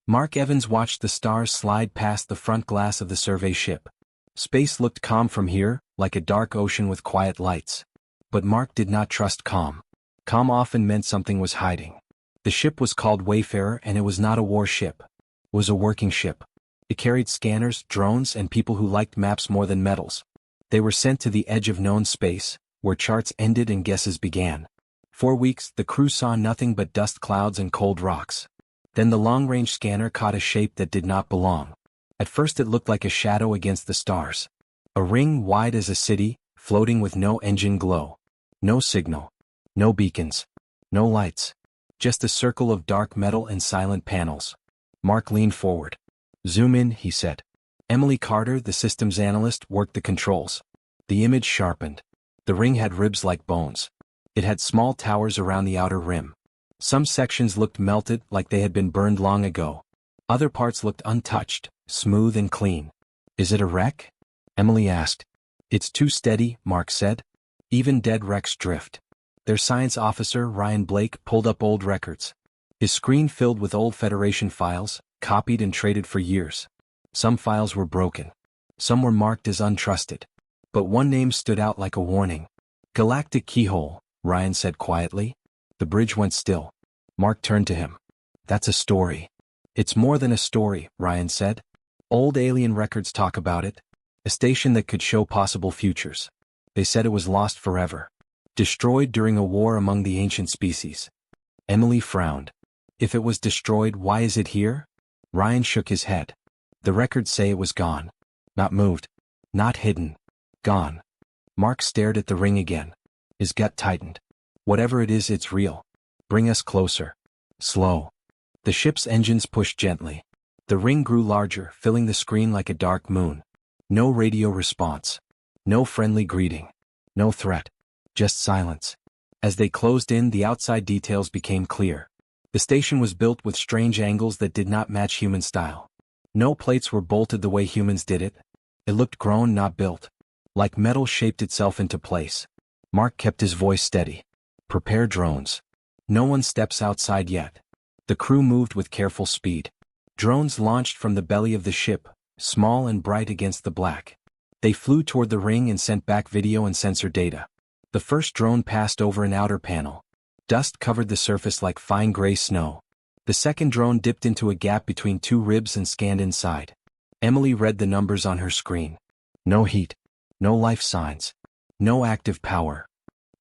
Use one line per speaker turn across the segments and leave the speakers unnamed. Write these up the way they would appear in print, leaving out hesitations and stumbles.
Mark Evans watched the stars slide past the front glass of the survey ship. Space looked calm from here, like a dark ocean with quiet lights. But Mark did not trust calm. Calm often meant something was hiding. The ship was called Wayfarer, and it was not a war ship. It was a working ship. It carried scanners, drones, and people who liked maps more than medals. They were sent to the edge of known space, where charts ended and guesses began. 4 weeks, the crew saw nothing but dust clouds and cold rocks. Then the long-range scanner caught a shape that did not belong. At first it looked like a shadow against the stars. A ring wide as a city, floating with no engine glow. No signal. No beacons. No lights. Just a circle of dark metal and silent panels. Mark leaned forward. "Zoom in," he said. Emily Carter, the systems analyst, worked the controls. The image sharpened. The ring had ribs like bones. It had small towers around the outer rim. Some sections looked melted, like they had been burned long ago. Other parts looked untouched, smooth and clean. "Is it a wreck?" Emily asked. "It's too steady," Mark said. "Even dead wrecks drift." Their science officer, Ryan Blake, pulled up old records. His screen filled with old Federation files, copied and traded for years. Some files were broken. Some were marked as untrusted. But one name stood out like a warning. "Galactic Keyhole," Ryan said quietly. The bridge went still. Mark turned to him. "That's a story." "It's more than a story," Ryan said. "Old alien records talk about it. A station that could show possible futures. They said it was lost forever. Destroyed during a war among the ancient species." Emily frowned. "If it was destroyed, why is it here?" Ryan shook his head. "The records say it was gone. Not moved. Not hidden. Gone." Mark stared at the ring again. His gut tightened. "Whatever it is, it's real. Bring us closer." Slow. The ship's engines pushed gently. The ring grew larger, filling the screen like a dark moon. No radio response. No friendly greeting. No threat. Just silence. As they closed in, the outside details became clear. The station was built with strange angles that did not match human style. No plates were bolted the way humans did it. It looked grown, not built. Like metal shaped itself into place. Mark kept his voice steady. "Prepare drones. No one steps outside yet." The crew moved with careful speed. Drones launched from the belly of the ship, small and bright against the black. They flew toward the ring and sent back video and sensor data. The first drone passed over an outer panel. Dust covered the surface like fine gray snow. The second drone dipped into a gap between 2 ribs and scanned inside. Emily read the numbers on her screen. No heat. No life signs. No active power.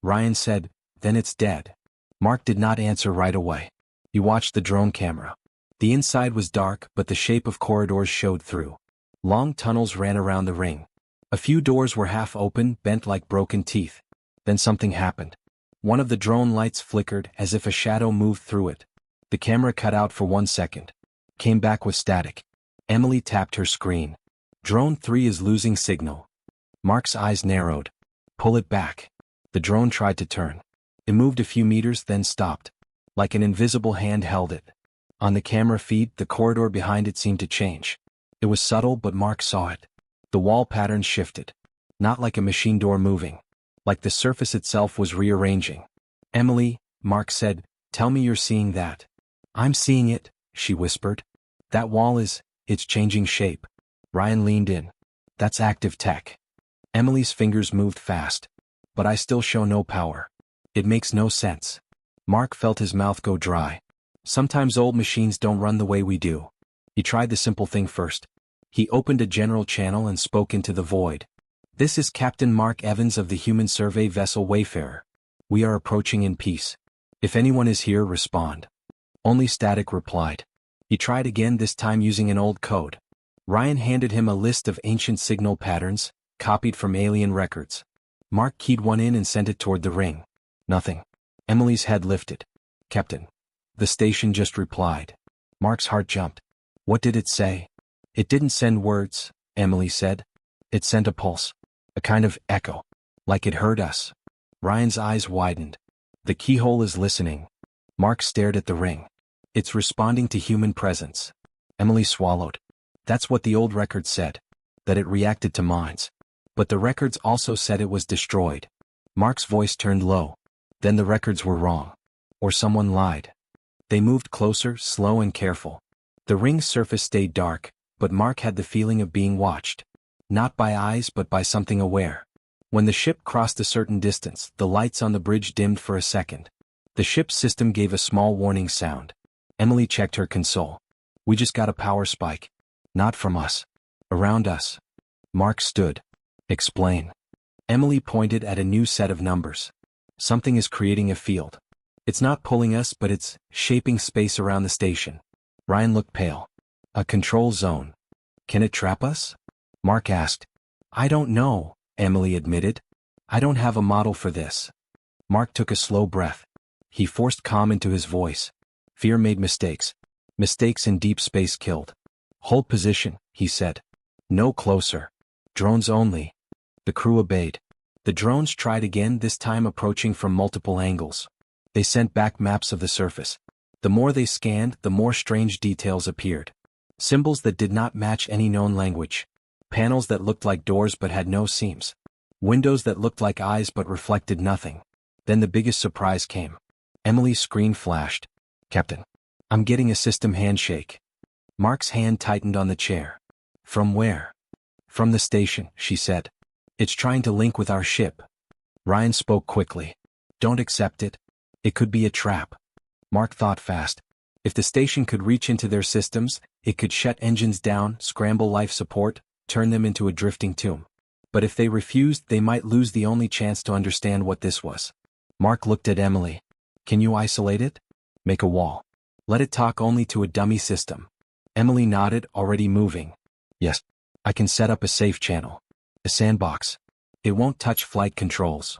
Ryan said, "Then it's dead." Mark did not answer right away. He watched the drone camera. The inside was dark, but the shape of corridors showed through. Long tunnels ran around the ring. A few doors were half open, bent like broken teeth. Then something happened. One of the drone lights flickered as if a shadow moved through it. The camera cut out for 1 second. Came back with static. Emily tapped her screen. "Drone 3 is losing signal." Mark's eyes narrowed. "Pull it back." The drone tried to turn. It moved a few meters, then stopped. Like an invisible hand held it. On the camera feed, the corridor behind it seemed to change. It was subtle, but Mark saw it. The wall pattern shifted. Not like a machine door moving. Like the surface itself was rearranging. "Emily," Mark said, "tell me you're seeing that." "I'm seeing it," she whispered. "That wall it's changing shape." Ryan leaned in. "That's active tech." Emily's fingers moved fast. "But I still show no power. It makes no sense." Mark felt his mouth go dry. Sometimes old machines don't run the way we do. He tried the simple thing first. He opened a general channel and spoke into the void. "This is Captain Mark Evans of the human survey vessel Wayfarer. We are approaching in peace. If anyone is here, respond." Only static replied. He tried again, this time using an old code. Ryan handed him a list of ancient signal patterns, copied from alien records. Mark keyed one in and sent it toward the ring. Nothing. Emily's head lifted. "Captain." The station just replied. Mark's heart jumped. What did it say? "It didn't send words," Emily said. "It sent a pulse. A kind of echo. Like it heard us." Ryan's eyes widened. "The keyhole is listening." Mark stared at the ring. "It's responding to human presence." Emily swallowed. "That's what the old records said. That it reacted to minds. But the records also said it was destroyed." Mark's voice turned low. "Then the records were wrong. Or someone lied." They moved closer, slow and careful. The ring's surface stayed dark, but Mark had the feeling of being watched. Not by eyes but by something aware. When the ship crossed a certain distance, the lights on the bridge dimmed for a second. The ship's system gave a small warning sound. Emily checked her console. We just got a power spike. Not from us. Around us. Mark stood. Explain. Emily pointed at a new set of numbers. Something is creating a field. It's not pulling us, but it's shaping space around the station. Ryan looked pale. A control zone. Can it trap us? Mark asked. I don't know, Emily admitted. I don't have a model for this. Mark took a slow breath. He forced calm into his voice. Fear made mistakes. Mistakes in deep space killed. Hold position, he said. No closer. Drones only. The crew obeyed. The drones tried again, this time approaching from multiple angles. They sent back maps of the surface. The more they scanned, the more strange details appeared. Symbols that did not match any known language. Panels that looked like doors but had no seams. Windows that looked like eyes but reflected nothing. Then the biggest surprise came. Emily's screen flashed. Captain. I'm getting a system handshake. Mark's hand tightened on the chair. From where? From the station, she said. It's trying to link with our ship. Ryan spoke quickly. Don't accept it. It could be a trap. Mark thought fast. If the station could reach into their systems, it could shut engines down, scramble life support, turn them into a drifting tomb. But if they refused, they might lose the only chance to understand what this was. Mark looked at Emily. Can you isolate it? Make a wall. Let it talk only to a dummy system. Emily nodded, already moving. Yes. I can set up a safe channel. A sandbox. It won't touch flight controls.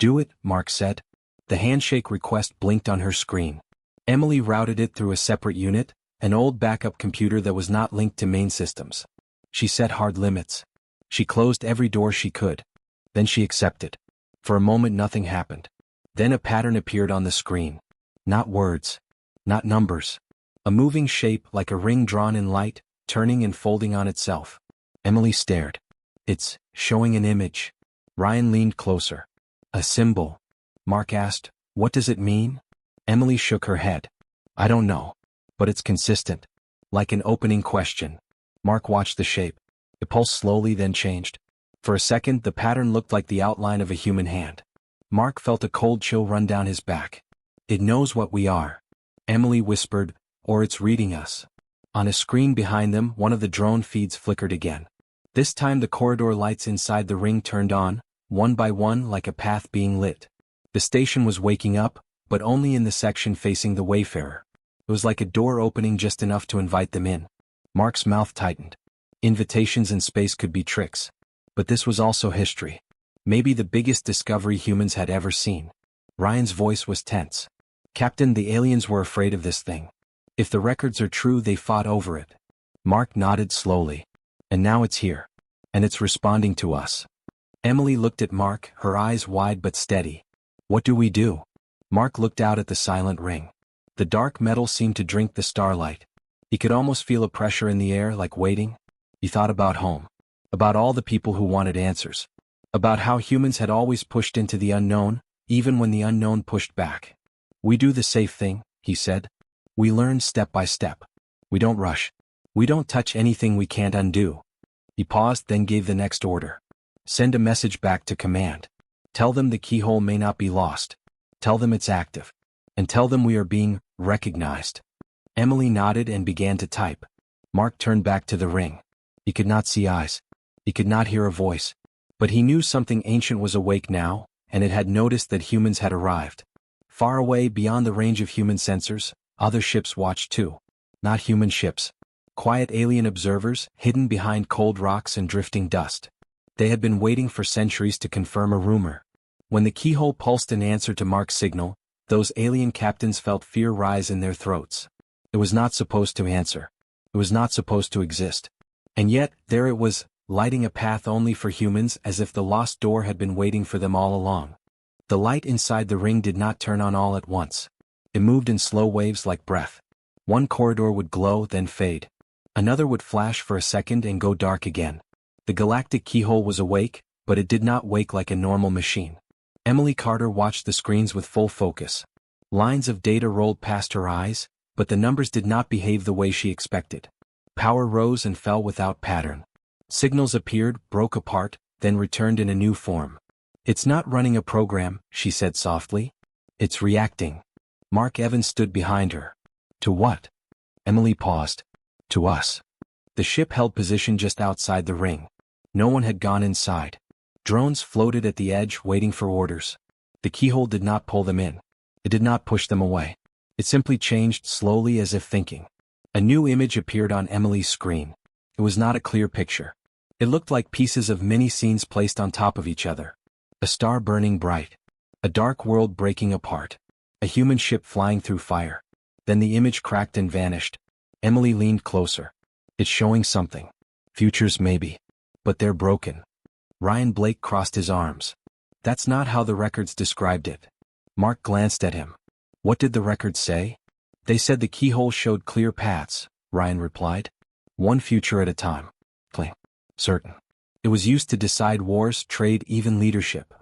Do it, Mark said. The handshake request blinked on her screen. Emily routed it through a separate unit, an old backup computer that was not linked to main systems. She set hard limits. She closed every door she could. Then she accepted. For a moment nothing happened. Then a pattern appeared on the screen. Not words. Not numbers. A moving shape like a ring drawn in light, turning and folding on itself. Emily stared. It's showing an image. Ryan leaned closer. A symbol. Mark asked, what does it mean? Emily shook her head. I don't know. But it's consistent. Like an opening question. Mark watched the shape. It pulsed slowly, then changed. For a second, the pattern looked like the outline of a human hand. Mark felt a cold chill run down his back. It knows what we are. Emily whispered, or it's reading us. On a screen behind them, one of the drone feeds flickered again. This time the corridor lights inside the ring turned on, one by one like a path being lit. The station was waking up, but only in the section facing the wayfarer. It was like a door opening just enough to invite them in. Mark's mouth tightened. Invitations in space could be tricks. But this was also history. Maybe the biggest discovery humans had ever seen. Ryan's voice was tense. Captain, the aliens were afraid of this thing. If the records are true, they fought over it. Mark nodded slowly. And now it's here. And it's responding to us. Emily looked at Mark, her eyes wide but steady. What do we do? Mark looked out at the silent ring. The dark metal seemed to drink the starlight. He could almost feel a pressure in the air, like waiting. He thought about home. About all the people who wanted answers. About how humans had always pushed into the unknown, even when the unknown pushed back. We do the safe thing, he said. We learn step by step. We don't rush. We don't touch anything we can't undo. He paused, then gave the next order. Send a message back to command. Tell them the keyhole may not be lost. Tell them it's active. And tell them we are being recognized. Emily nodded and began to type. Mark turned back to the ring. He could not see eyes. He could not hear a voice. But he knew something ancient was awake now, and it had noticed that humans had arrived. Far away beyond the range of human sensors, other ships watched too. Not human ships. Quiet alien observers, hidden behind cold rocks and drifting dust. They had been waiting for centuries to confirm a rumor. When the keyhole pulsed in answer to Mark's signal, those alien captains felt fear rise in their throats. It was not supposed to answer. It was not supposed to exist. And yet, there it was, lighting a path only for humans, as if the lost door had been waiting for them all along. The light inside the ring did not turn on all at once. It moved in slow waves like breath. One corridor would glow, then fade. Another would flash for a second and go dark again. The galactic keyhole was awake, but it did not wake like a normal machine. Emily Carter watched the screens with full focus. Lines of data rolled past her eyes, But the numbers did not behave the way she expected. Power rose and fell without pattern. Signals appeared, broke apart, then returned in a new form. "It's not running a program," she said softly. "It's reacting." Mark Evans stood behind her. "To what?" Emily paused. "To us." The ship held position just outside the ring. No one had gone inside. Drones floated at the edge waiting for orders. The keyhole did not pull them in. It did not push them away. It simply changed slowly as if thinking. A new image appeared on Emily's screen. It was not a clear picture. It looked like pieces of many scenes placed on top of each other. A star burning bright. A dark world breaking apart. A human ship flying through fire. Then the image cracked and vanished. Emily leaned closer. "It's showing something. Futures maybe. But they're broken." Ryan Blake crossed his arms. "That's not how the records described it." Mark glanced at him. "What did the records say?" "They said the keyhole showed clear paths," Ryan replied. "One future at a time." Clean. Certain. It was used to decide wars, trade, even leadership.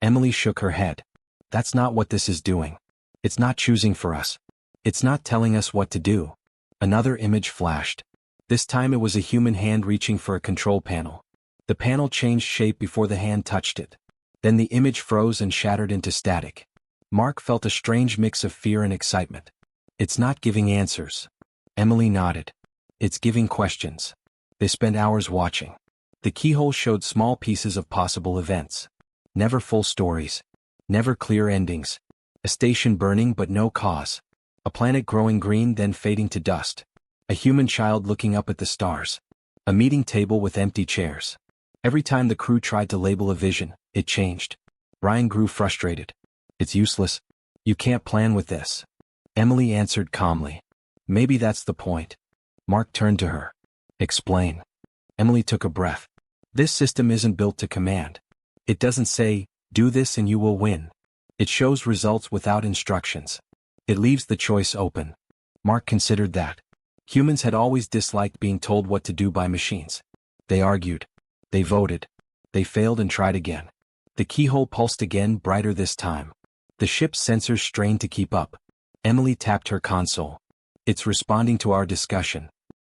Emily shook her head. "That's not what this is doing. It's not choosing for us. It's not telling us what to do." Another image flashed. This time it was a human hand reaching for a control panel. The panel changed shape before the hand touched it. Then the image froze and shattered into static. Mark felt a strange mix of fear and excitement. "It's not giving answers." Emily nodded. "It's giving questions." They spent hours watching. The keyhole showed small pieces of possible events. Never full stories. Never clear endings. A station burning but no cause. A planet growing green then fading to dust. A human child looking up at the stars. A meeting table with empty chairs. Every time the crew tried to label a vision, it changed. Ryan grew frustrated. "It's useless. You can't plan with this." Emily answered calmly. "Maybe that's the point." Mark turned to her. "Explain." Emily took a breath. "This system isn't built to command. It doesn't say, 'Do this and you will win.' It shows results without instructions. It leaves the choice open." Mark considered that. Humans had always disliked being told what to do by machines. They argued. They voted. They failed and tried again. The keyhole pulsed again, brighter this time. The ship's sensors strained to keep up. Emily tapped her console. "It's responding to our discussion."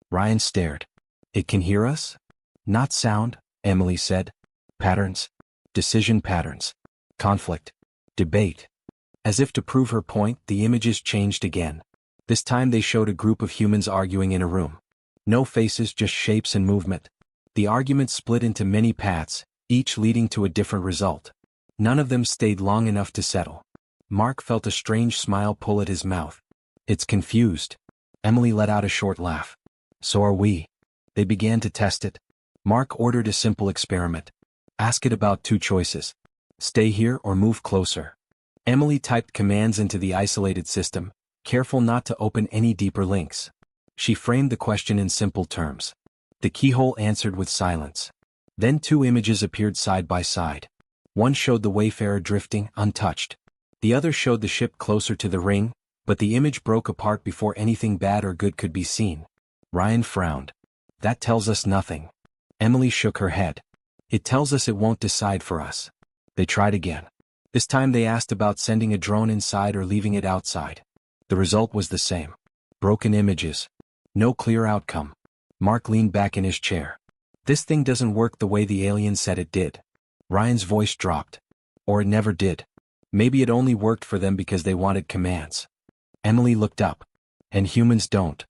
Ryan stared. "It can hear us?" "Not sound," Emily said. "Patterns. Decision patterns. Conflict. Debate." As if to prove her point, the images changed again. This time they showed a group of humans arguing in a room. No faces, just shapes and movement. The argument split into many paths, each leading to a different result. None of them stayed long enough to settle. Mark felt a strange smile pull at his mouth. "It's confused." Emily let out a short laugh. "So are we." They began to test it. Mark ordered a simple experiment. "Ask it about two choices. Stay here or move closer." Emily typed commands into the isolated system, careful not to open any deeper links. She framed the question in simple terms. The keyhole answered with silence. Then two images appeared side by side. One showed the Wayfarer drifting, untouched. The other showed the ship closer to the ring, but the image broke apart before anything bad or good could be seen. Ryan frowned. "That tells us nothing." Emily shook her head. "It tells us it won't decide for us." They tried again. This time they asked about sending a drone inside or leaving it outside. The result was the same. Broken images. No clear outcome. Mark leaned back in his chair. "This thing doesn't work the way the alien said it did." Ryan's voice dropped. "Or it never did. Maybe it only worked for them because they wanted commands." Emily looked up. "And humans don't."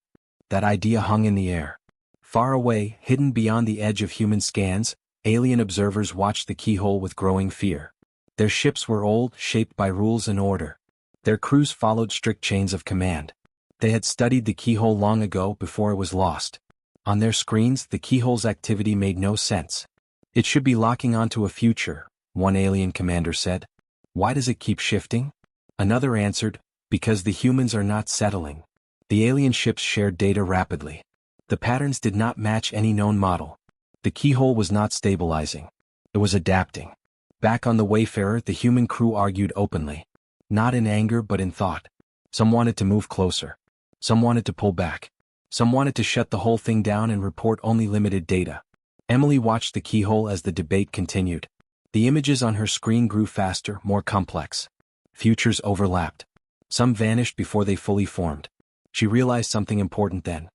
That idea hung in the air. Far away, hidden beyond the edge of human scans, alien observers watched the keyhole with growing fear. Their ships were old, shaped by rules and order. Their crews followed strict chains of command. They had studied the keyhole long ago before it was lost. On their screens, the keyhole's activity made no sense. "It should be locking onto a future," one alien commander said. "Why does it keep shifting?" Another answered, "Because the humans are not settling." The alien ships shared data rapidly. The patterns did not match any known model. The keyhole was not stabilizing. It was adapting. Back on the Wayfarer, the human crew argued openly. Not in anger but in thought. Some wanted to move closer. Some wanted to pull back. Some wanted to shut the whole thing down and report only limited data. Emily watched the keyhole as the debate continued. The images on her screen grew faster, more complex. Futures overlapped. Some vanished before they fully formed. She realized something important then.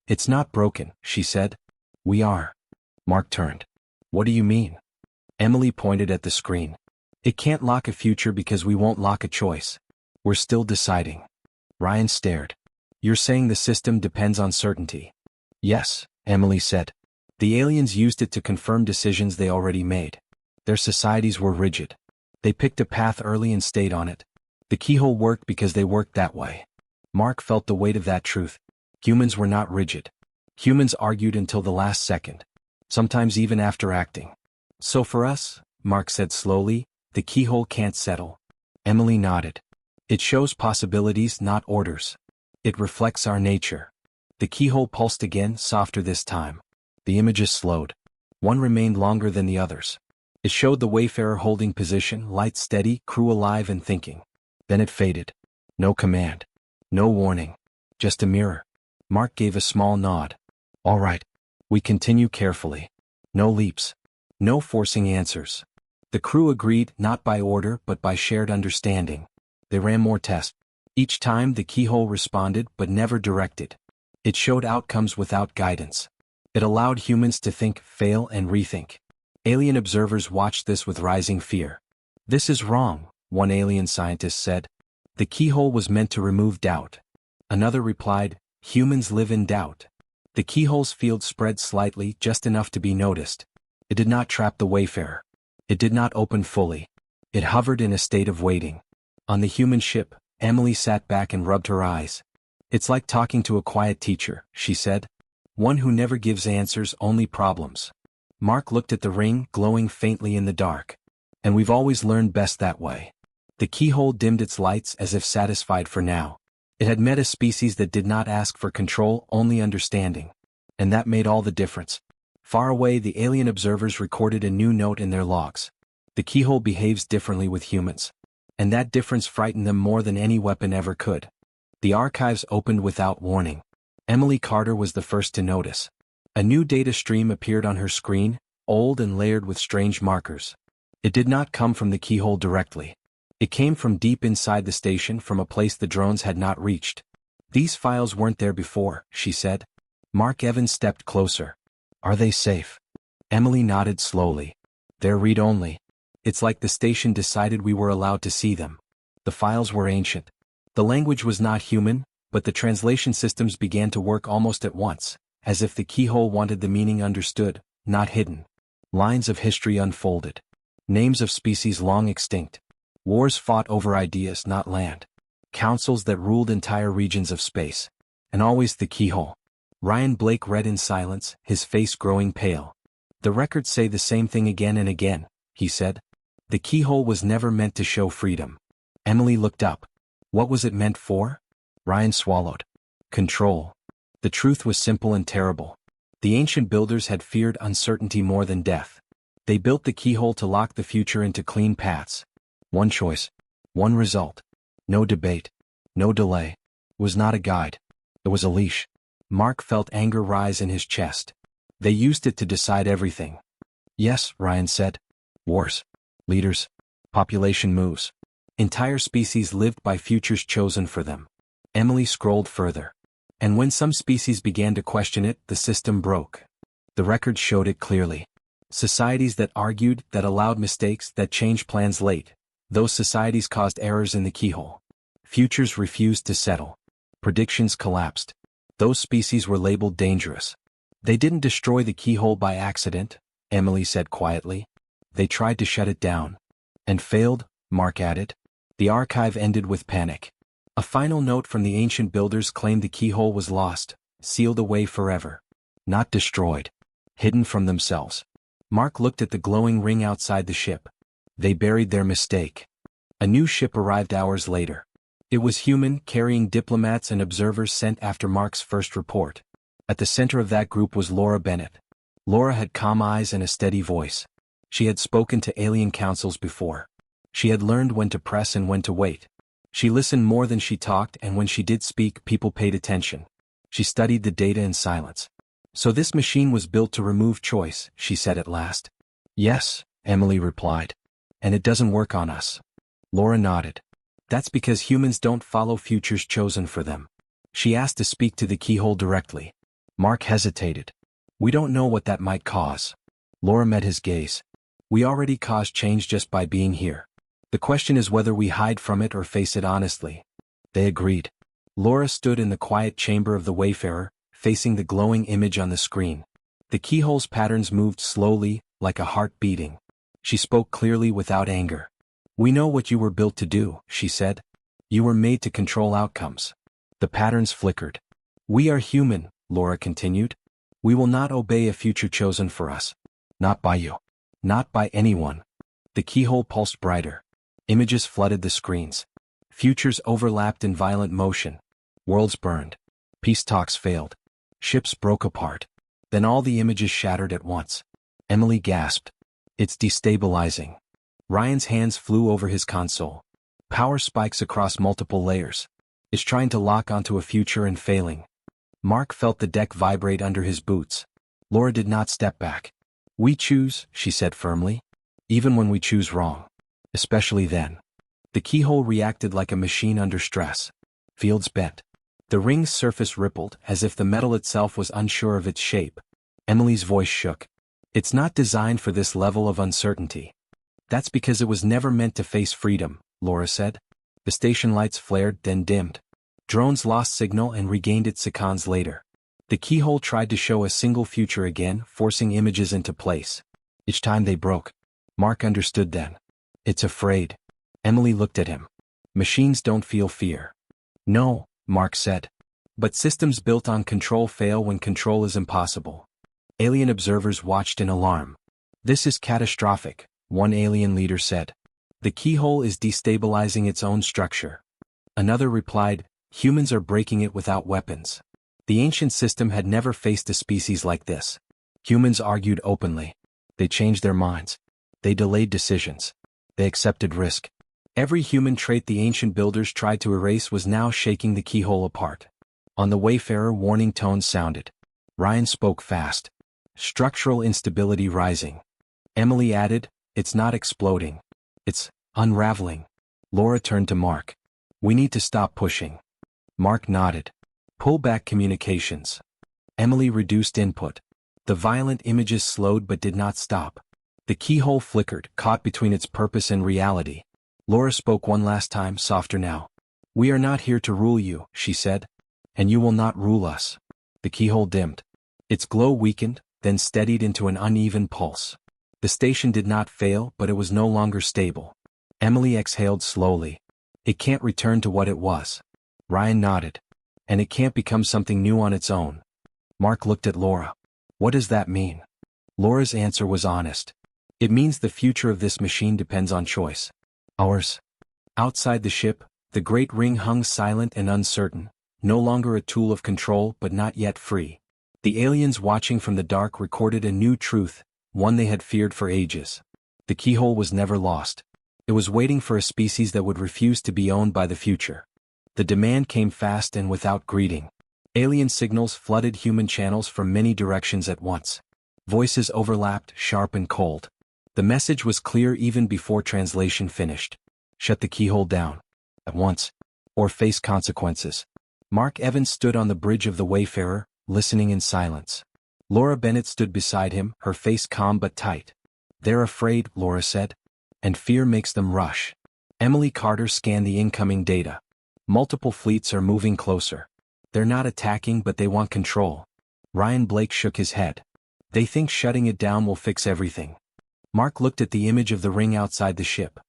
It's not broken, she said. We are. Mark turned. What do you mean? Emily pointed at the screen. It can't lock a future because we won't lock a choice. We're still deciding. Ryan stared. You're saying the system depends on certainty? Yes, Emily said. The aliens used it to confirm decisions they already made. Their societies were rigid. They picked a path early and stayed on it. The keyhole worked because they worked that way. Mark felt the weight of that truth. Humans were not rigid. Humans argued until the last second. Sometimes even after acting. So for us, Mark said slowly, the keyhole can't settle. Emily nodded. It shows possibilities, not orders. It reflects our nature. The keyhole pulsed again, softer this time. The images slowed. One remained longer than the others. It showed the wayfarer holding position, light steady, crew alive and thinking. Then it faded. No command. No warning. Just a mirror. Mark gave a small nod. All right. We continue carefully. No leaps. No forcing answers. The crew agreed, not by order but by shared understanding. They ran more tests. Each time the keyhole responded but never directed. It showed outcomes without guidance. It allowed humans to think, fail and rethink. Alien observers watched this with rising fear. This is wrong, one alien scientist said. The keyhole was meant to remove doubt. Another replied, humans live in doubt. The keyhole's field spread slightly, just enough to be noticed. It did not trap the wayfarer. It did not open fully. It hovered in a state of waiting. On the human ship, Emily sat back and rubbed her eyes. It's like talking to a quiet teacher, she said. One who never gives answers, only problems. Mark looked at the ring, glowing faintly in the dark. And we've always learned best that way. The keyhole dimmed its lights as if satisfied for now. It had met a species that did not ask for control, only understanding. And that made all the difference. Far away, the alien observers recorded a new note in their logs. The keyhole behaves differently with humans. And that difference frightened them more than any weapon ever could. The archives opened without warning. Emily Carter was the first to notice. A new data stream appeared on her screen, old and layered with strange markers. It did not come from the keyhole directly. It came from deep inside the station, from a place the drones had not reached. These files weren't there before, she said. Mark Evans stepped closer. Are they safe? Emily nodded slowly. They're read-only. It's like the station decided we were allowed to see them. The files were ancient. The language was not human, but the translation systems began to work almost at once, as if the keyhole wanted the meaning understood, not hidden. Lines of history unfolded. Names of species long extinct. Wars fought over ideas, not land. Councils that ruled entire regions of space. And always the keyhole. Ryan Blake read in silence, his face growing pale. The records say the same thing again and again, he said. The keyhole was never meant to show freedom. Emily looked up. What was it meant for? Ryan swallowed. Control. The truth was simple and terrible. The ancient builders had feared uncertainty more than death. They built the keyhole to lock the future into clean paths. One choice. One result. No debate. No delay. It was not a guide. It was a leash. Mark felt anger rise in his chest. They used it to decide everything. Yes, Ryan said. Wars. Leaders. Population moves. Entire species lived by futures chosen for them. Emily scrolled further. And when some species began to question it, the system broke. The records showed it clearly. Societies that argued, that allowed mistakes, that changed plans late. Those societies caused errors in the keyhole. Futures refused to settle. Predictions collapsed. Those species were labeled dangerous. They didn't destroy the keyhole by accident, Emily said quietly. They tried to shut it down. And failed, Mark added. The archive ended with panic. A final note from the ancient builders claimed the keyhole was lost, sealed away forever. Not destroyed. Hidden from themselves. Mark looked at the glowing ring outside the ship. They buried their mistake. A new ship arrived hours later. It was human, carrying diplomats and observers sent after Mark's first report. At the center of that group was Laura Bennett. Laura had calm eyes and a steady voice. She had spoken to alien councils before. She had learned when to press and when to wait. She listened more than she talked, and when she did speak, people paid attention. She studied the data in silence. So this machine was built to remove choice, she said at last. Yes, Emily replied. And it doesn't work on us. Laura nodded. That's because humans don't follow futures chosen for them. She asked to speak to the keyhole directly. Mark hesitated. We don't know what that might cause. Laura met his gaze. We already caused change just by being here. The question is whether we hide from it or face it honestly. They agreed. Laura stood in the quiet chamber of the Wayfarer, facing the glowing image on the screen. The keyhole's patterns moved slowly, like a heart beating. She spoke clearly without anger. We know what you were built to do, she said. You were made to control outcomes. The patterns flickered. We are human, Laura continued. We will not obey a future chosen for us. Not by you. Not by anyone. The keyhole pulsed brighter. Images flooded the screens. Futures overlapped in violent motion. Worlds burned. Peace talks failed. Ships broke apart. Then all the images shattered at once. Emily gasped. It's destabilizing. Ryan's hands flew over his console. Power spikes across multiple layers. It's trying to lock onto a future and failing. Mark felt the deck vibrate under his boots. Laura did not step back. We choose, she said firmly. Even when we choose wrong. Especially then. The keyhole reacted like a machine under stress. Fields bent. The ring's surface rippled, as if the metal itself was unsure of its shape. Emily's voice shook. It's not designed for this level of uncertainty. That's because it was never meant to face freedom, Laura said. The station lights flared, then dimmed. Drones lost signal and regained it seconds later. The keyhole tried to show a single future again, forcing images into place. Each time they broke. Mark understood then. It's afraid. Emily looked at him. Machines don't feel fear. No, Mark said. But systems built on control fail when control is impossible. Alien observers watched in alarm. This is catastrophic, one alien leader said. The keyhole is destabilizing its own structure. Another replied, humans are breaking it without weapons. The ancient system had never faced a species like this. Humans argued openly. They changed their minds. They delayed decisions. They accepted risk. Every human trait the ancient builders tried to erase was now shaking the keyhole apart. On the Wayfarer, warning tones sounded. Ryan spoke fast. Structural instability rising. Emily added, it's not exploding. It's unraveling. Laura turned to Mark. We need to stop pushing. Mark nodded. Pull back communications. Emily reduced input. The violent images slowed but did not stop. The keyhole flickered, caught between its purpose and reality. Laura spoke one last time, softer now. We are not here to rule you, she said. And you will not rule us. The keyhole dimmed. Its glow weakened, then steadied into an uneven pulse. The station did not fail, but it was no longer stable. Emily exhaled slowly. It can't return to what it was. Ryan nodded. And it can't become something new on its own. Mark looked at Laura. What does that mean? Laura's answer was honest. It means the future of this machine depends on choice. Ours. Outside the ship, the great ring hung silent and uncertain, no longer a tool of control but not yet free. The aliens watching from the dark recorded a new truth, one they had feared for ages. The keyhole was never lost. It was waiting for a species that would refuse to be owned by the future. The demand came fast and without greeting. Alien signals flooded human channels from many directions at once. Voices overlapped, sharp and cold. The message was clear even before translation finished. Shut the keyhole down. At once. Or face consequences. Mark Evans stood on the bridge of the Wayfarer, listening in silence. Laura Bennett stood beside him, her face calm but tight. They're afraid, Laura said. And fear makes them rush. Emily Carter scanned the incoming data. Multiple fleets are moving closer. They're not attacking but they want control. Ryan Blake shook his head. They think shutting it down will fix everything. Mark looked at the image of the ring outside the ship.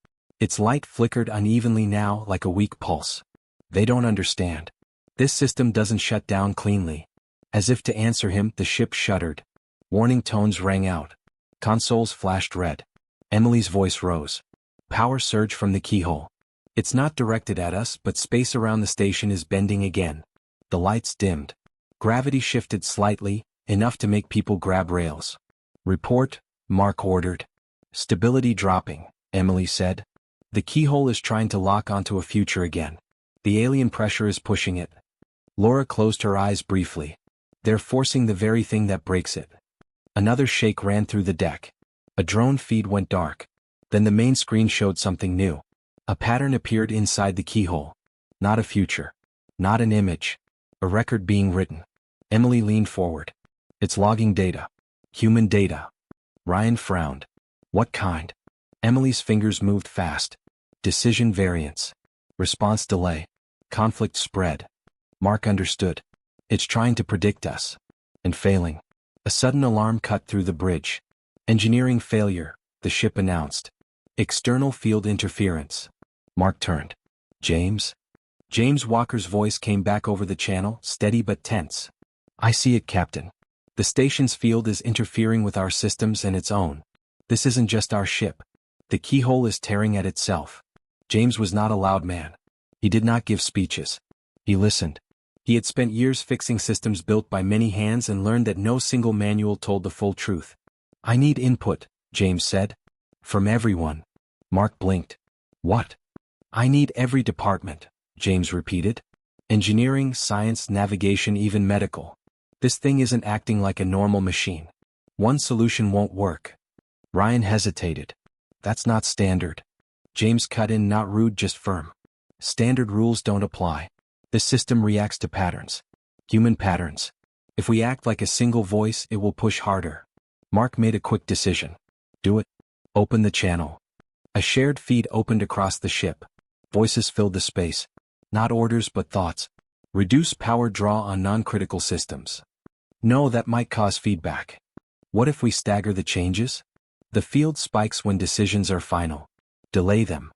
Its light flickered unevenly now like a weak pulse. They don't understand. This system doesn't shut down cleanly. As if to answer him, the ship shuddered. Warning tones rang out. Consoles flashed red. Emily's voice rose. Power surged from the keyhole. It's not directed at us, but space around the station is bending again. The lights dimmed. Gravity shifted slightly, enough to make people grab rails. Report, Mark ordered. Stability dropping, Emily said. The keyhole is trying to lock onto a future again. The alien pressure is pushing it. Laura closed her eyes briefly. They're forcing the very thing that breaks it. Another shake ran through the deck. A drone feed went dark. Then the main screen showed something new. A pattern appeared inside the keyhole. Not a future. Not an image. A record being written. Emily leaned forward. It's logging data. Human data. Ryan frowned. What kind? Emily's fingers moved fast. Decision variance. Response delay. Conflict spread. Mark understood. It's trying to predict us. And failing. A sudden alarm cut through the bridge. Engineering failure, the ship announced. External field interference. Mark turned. James? James Walker's voice came back over the channel, steady but tense. I see it, Captain. The station's field is interfering with our systems and its own. This isn't just our ship. The Keyhole is tearing at itself. James was not a loud man. He did not give speeches. He listened. He had spent years fixing systems built by many hands and learned that no single manual told the full truth. I need input, James said. From everyone. Mark blinked. What? I need every department, James repeated. Engineering, science, navigation, even medical. This thing isn't acting like a normal machine. One solution won't work. Ryan hesitated. That's not standard. James cut in, not rude, just firm. Standard rules don't apply. This system reacts to patterns. Human patterns. If we act like a single voice, it will push harder. Mark made a quick decision. Do it. Open the channel. A shared feed opened across the ship. Voices filled the space. Not orders but thoughts. Reduce power draw on non-critical systems. No, that might cause feedback. What if we stagger the changes? The field spikes when decisions are final. Delay them.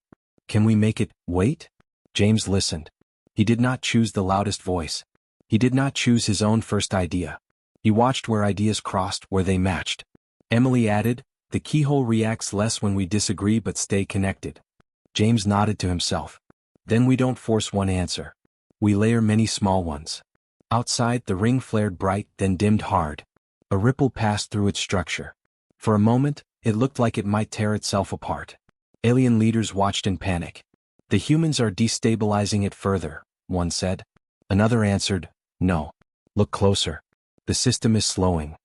Can we make it wait? James listened. He did not choose the loudest voice. He did not choose his own first idea. He watched where ideas crossed, where they matched. Emily added, the Keyhole reacts less when we disagree but stay connected. James nodded to himself. Then we don't force one answer. We layer many small ones. Outside, the ring flared bright, then dimmed hard. A ripple passed through its structure. For a moment, it looked like it might tear itself apart. Alien leaders watched in panic. The humans are destabilizing it further, one said. Another answered, no. Look closer. The system is slowing.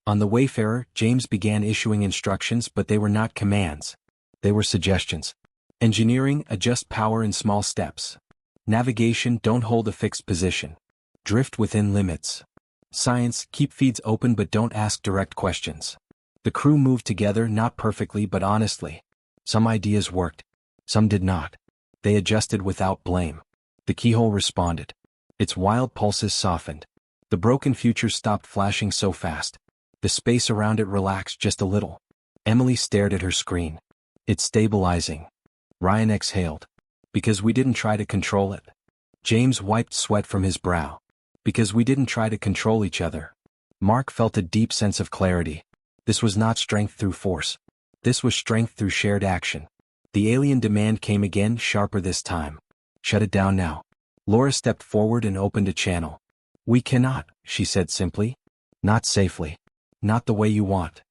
On the Wayfarer, James began issuing instructions, but they were not commands. They were suggestions. Engineering, adjust power in small steps. Navigation, don't hold a fixed position. Drift within limits. Science, keep feeds open but don't ask direct questions. The crew moved together, not perfectly but honestly. Some ideas worked. Some did not. They adjusted without blame. The Keyhole responded. Its wild pulses softened. The broken future stopped flashing so fast. The space around it relaxed just a little. Emily stared at her screen. It's stabilizing. Ryan exhaled. Because we didn't try to control it. James wiped sweat from his brow. Because we didn't try to control each other. Mark felt a deep sense of clarity. This was not strength through force. This was strength through shared action. The alien demand came again, sharper this time. Shut it down now. Laura stepped forward and opened a channel. We cannot, she said simply. Not safely. Not the way you want.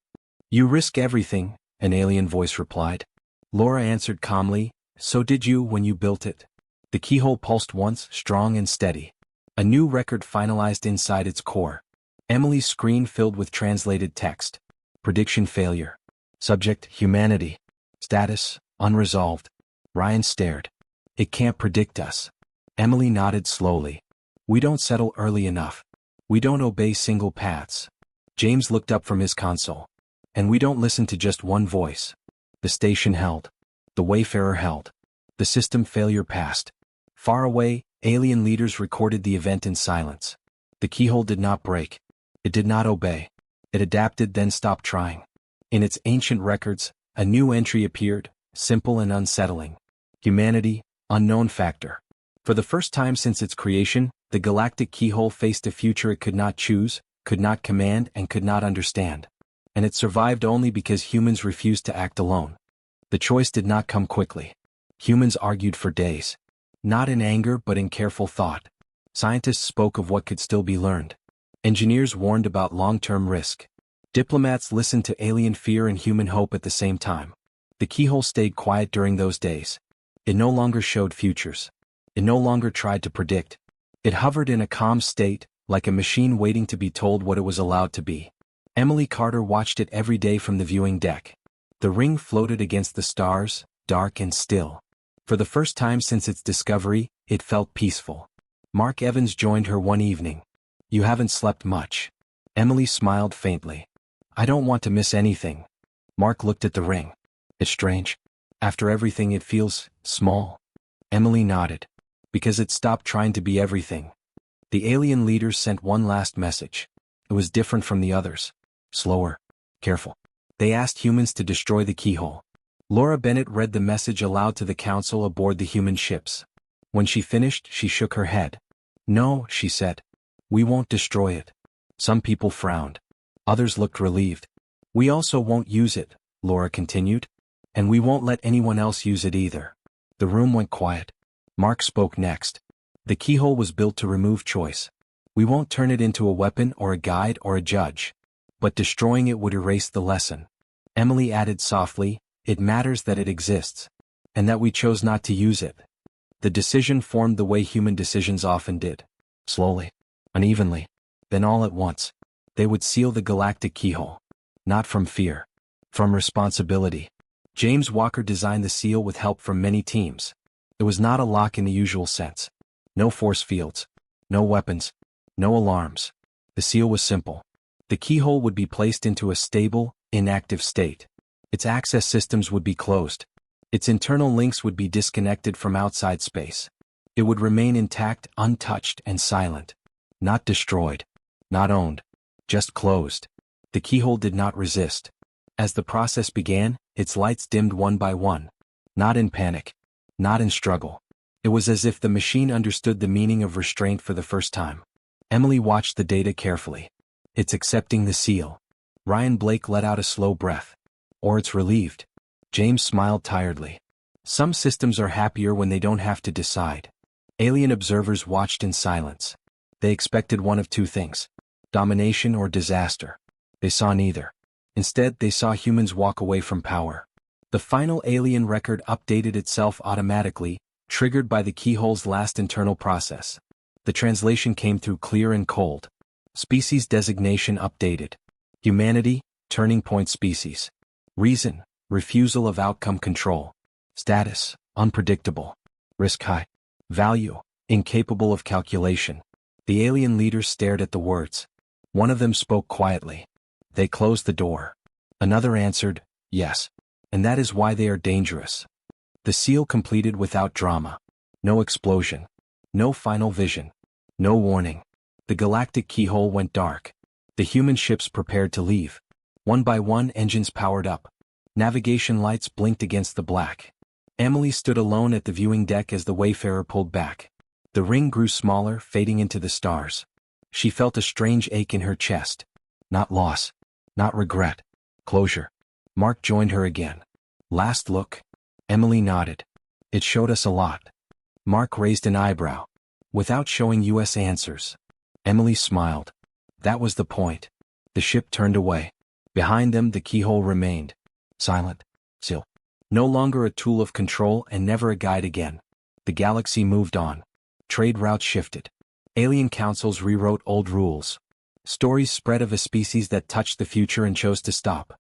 You risk everything, an alien voice replied. Laura answered calmly, so did you when you built it. The Keyhole pulsed once, strong and steady. A new record finalized inside its core. Emily's screen filled with translated text. Prediction failure. Subject, humanity. Status, unresolved. Ryan stared. It can't predict us. Emily nodded slowly. We don't settle early enough. We don't obey single paths. James looked up from his console. And we don't listen to just one voice. The station held. The Wayfarer held. The system failure passed. Far away, alien leaders recorded the event in silence. The Keyhole did not break. It did not obey. It adapted, then stopped trying. In its ancient records, a new entry appeared, simple and unsettling. Humanity, unknown factor. For the first time since its creation, the Galactic Keyhole faced a future it could not choose, could not command, and could not understand. And it survived only because humans refused to act alone. The choice did not come quickly. Humans argued for days. Not in anger but in careful thought. Scientists spoke of what could still be learned. Engineers warned about long-term risk. Diplomats listened to alien fear and human hope at the same time. The Keyhole stayed quiet during those days. It no longer showed futures. It no longer tried to predict. It hovered in a calm state, like a machine waiting to be told what it was allowed to be. Emily Carter watched it every day from the viewing deck. The ring floated against the stars, dark and still. For the first time since its discovery, it felt peaceful. Mark Evans joined her one evening. "You haven't slept much." Emily smiled faintly. "I don't want to miss anything." Mark looked at the ring. "It's strange. After everything it feels small." Emily nodded. "Because it stopped trying to be everything." The alien leaders sent one last message. It was different from the others. Slower. Careful. They asked humans to destroy the Keyhole. Laura Bennett read the message aloud to the council aboard the human ships. When she finished, she shook her head. "No," she said. "We won't destroy it." Some people frowned. Others looked relieved. "We also won't use it," Laura continued. "And we won't let anyone else use it either." The room went quiet. Mark spoke next. "The Keyhole was built to remove choice. We won't turn it into a weapon or a guide or a judge. But destroying it would erase the lesson." Emily added softly, "It matters that it exists. And that we chose not to use it." The decision formed the way human decisions often did. Slowly. Unevenly. Then all at once. They would seal the galactic Keyhole. Not from fear. From responsibility. James Walker designed the seal with help from many teams. It was not a lock in the usual sense. No force fields. No weapons. No alarms. The seal was simple. The Keyhole would be placed into a stable, inactive state. Its access systems would be closed. Its internal links would be disconnected from outside space. It would remain intact, untouched, and silent. Not destroyed. Not owned. Just closed. The Keyhole did not resist. As the process began, its lights dimmed one by one. Not in panic. Not in struggle. It was as if the machine understood the meaning of restraint for the first time. Emily watched the data carefully. "It's accepting the seal." Ryan Blake let out a slow breath. "Or it's relieved." James smiled tiredly. "Some systems are happier when they don't have to decide." Alien observers watched in silence. They expected one of two things: domination or disaster. They saw neither. Instead, they saw humans walk away from power. The final alien record updated itself automatically, triggered by the Keyhole's last internal process. The translation came through clear and cold. Species designation updated. Humanity, turning point species. Reason, refusal of outcome control. Status, unpredictable. Risk high. Value, incapable of calculation. The alien leaders stared at the words. One of them spoke quietly. They closed the door. Another answered, yes. And that is why they are dangerous. The seal completed without drama. No explosion. No final vision. No warning. The galactic Keyhole went dark. The human ships prepared to leave. One by one, engines powered up. Navigation lights blinked against the black. Emily stood alone at the viewing deck as the Wayfarer pulled back. The ring grew smaller, fading into the stars. She felt a strange ache in her chest. Not loss. Not regret. Closure. Mark joined her again. "Last look?" Emily nodded. "It showed us a lot." Mark raised an eyebrow. "Without showing US answers." Emily smiled. That was the point. The ship turned away. Behind them, the Keyhole remained. Silent. Still. No longer a tool of control and never a guide again. The galaxy moved on. Trade routes shifted. Alien councils rewrote old rules. Stories spread of a species that touched the future and chose to stop.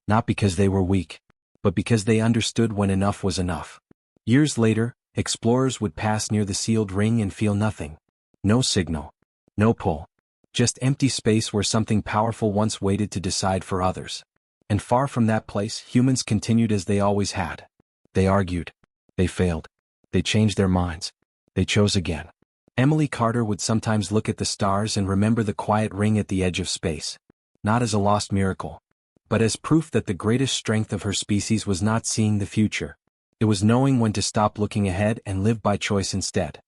Not because they were weak, but because they understood when enough was enough. Years later, explorers would pass near the sealed ring and feel nothing. No signal. No pull. Just empty space where something powerful once waited to decide for others. And far from that place, humans continued as they always had. They argued. They failed. They changed their minds. They chose again. Emily Carter would sometimes look at the stars and remember the quiet ring at the edge of space. Not as a lost miracle, but as proof that the greatest strength of her species was not seeing the future. It was knowing when to stop looking ahead and live by choice instead.